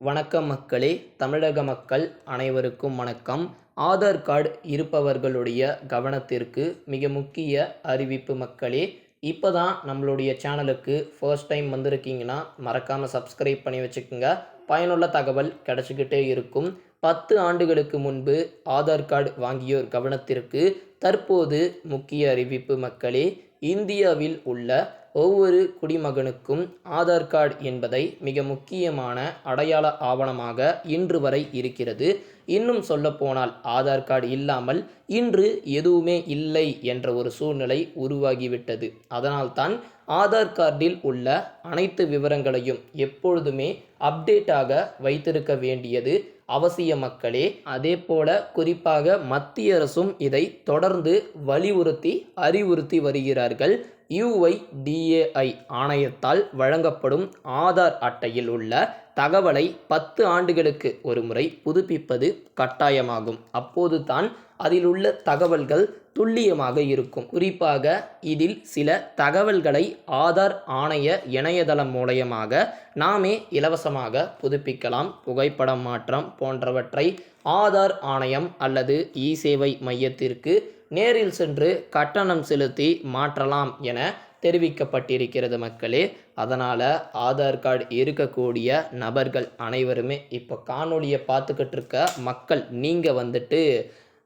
வணக்கம் மக்களே! தமிழக மக்கள் அனைவருக்கும் வணக்கம். ஆதார் கார்டு இருப்பவர்களுடைய கவனத்திற்கு மிக முக்கிய அறிவிப்பு மக்களே! இப்போ தான் நம்மளுடைய சேனலுக்கு ஃபர்ஸ்ட் டைம் வந்திருக்கீங்கன்னா, மறக்காம சப்ஸ்கிரைப் பண்ணி வச்சுக்கோங்க. பயனுள்ள தகவல் கிடைச்சிக்கிட்டே இருக்கும். 10 ஆண்டுகளுக்கு முன்பு ஆதார் கார்டு வாங்கியோர் கவனத்திற்கு தற்போது முக்கிய அறிவிப்பு மக்களே! இந்தியாவில் உள்ள ஒவ்வொரு குடிமகனுக்கும் ஆதார் கார்டு என்பதை மிக முக்கியமான அடையாள ஆவணமாக இன்று வரை இருக்கிறது. இன்னும் சொல்லப்போனால் ஆதார் கார்டு இல்லாமல் இன்று எதுவுமே இல்லை என்ற ஒரு சூழ்நிலை உருவாகிவிட்டது. அதனால்தான் ஆதார் கார்டில் உள்ள அனைத்து விவரங்களையும் எப்பொழுதுமே அப்டேட்டாக வைத்திருக்க வேண்டியது அவசிய மக்களே. அதேபோல குறிப்பாக மத்திய அரசும் இதை தொடர்ந்து வலியுறுத்தி அறிவுறுத்தி வருகிறார்கள். UIDAI ஆணையத்தால் வழங்கப்படும் ஆதார் அட்டையில் உள்ள தகவலை 10 ஆண்டுகளுக்கு ஒரு முறை புதுப்பிப்பது கட்டாயமாகும். அப்போது தான் அதில் உள்ள தகவல்கள் துல்லியமாக இருக்கும். குறிப்பாக இதில் சில தகவல்களை ஆதார் ஆணைய இணையதளம் மூலயமாக நாமே இலவசமாக புதுப்பிக்கலாம். புகைப்படம் மாற்றம் போன்றவற்றை ஆதார் ஆணையம் அல்லது இ-சேவை மையத்திற்கு நேரில் சென்று கட்டணம் செலுத்தி மாற்றலாம் என தெரிவிக்கப்பட்டிருக்கிறது மக்களே. அதனால் ஆதார் கார்டு இருக்கக்கூடிய நபர்கள் அனைவருமே இப்போ காணொலியை பார்த்துக்கிட்டு இருக்க மக்கள் நீங்கள் வந்துட்டு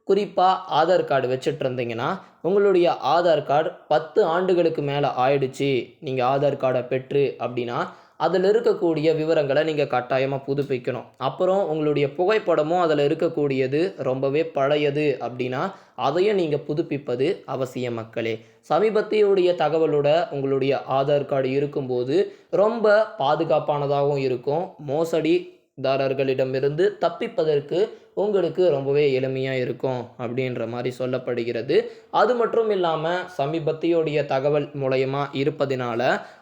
குறிப்பாக ஆதார் கார்டு வச்சுட்டு இருந்தீங்கன்னா, உங்களுடைய ஆதார் கார்டு 10 ஆண்டுகளுக்கு மேலே ஆயிடுச்சு நீங்கள் ஆதார் கார்டை பெற்று அப்படின்னா, அதில் இருக்கக்கூடிய விவரங்களை நீங்கள் கட்டாயமாக புதுப்பிக்கணும். அப்புறம் உங்களுடைய புகைப்படமும் அதில் இருக்கக்கூடியது ரொம்பவே பழையது அப்படின்னா, அதையும் நீங்கள் புதுப்பிப்பது அவசியம் மக்களே. சமீபத்தியுடைய தகவலோட உங்களுடைய ஆதார் கார்டு இருக்கும்போது ரொம்ப பாதுகாப்பானதாகவும் இருக்கும். மோசடிதாரர்களிடமிருந்து தப்பிப்பதற்கு உங்களுக்கு ரொம்பவே எளிமையாக இருக்கும் அப்படின்ற மாதிரி சொல்லப்படுகிறது. அது மட்டும் இல்லாமல் சமீபத்தியுடைய தகவல் மூலயமா இருப்பதினால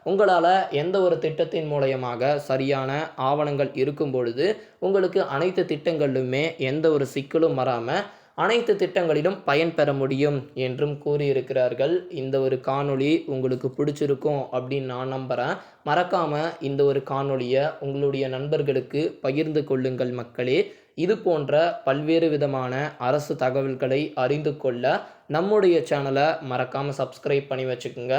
உங்களால் எந்த ஒரு திட்டத்தின் மூலயமாக சரியான ஆவணங்கள் இருக்கும் பொழுது உங்களுக்கு அனைத்து திட்டங்களிலுமே எந்த ஒரு சிக்கலும் வராமல் அனைத்து திட்டங்களிலும் பயன்பெற முடியும் என்றும் கூறியிருக்கிறார்கள். இந்த ஒரு காணொளி உங்களுக்கு பிடிச்சிருக்கும் அப்படின்னு நான் நம்புகிறேன். மறக்காமல் இந்த ஒரு காணொளியை உங்களுடைய நண்பர்களுக்கு பகிர்ந்து கொள்ளுங்கள் மக்களே. இது போன்ற பல்வேறு விதமான அரசு தகவல்களை அறிந்து கொள்ள நம்முடைய சேனலை மறக்காமல் சப்ஸ்கிரைப் பண்ணி வச்சுக்கோங்க.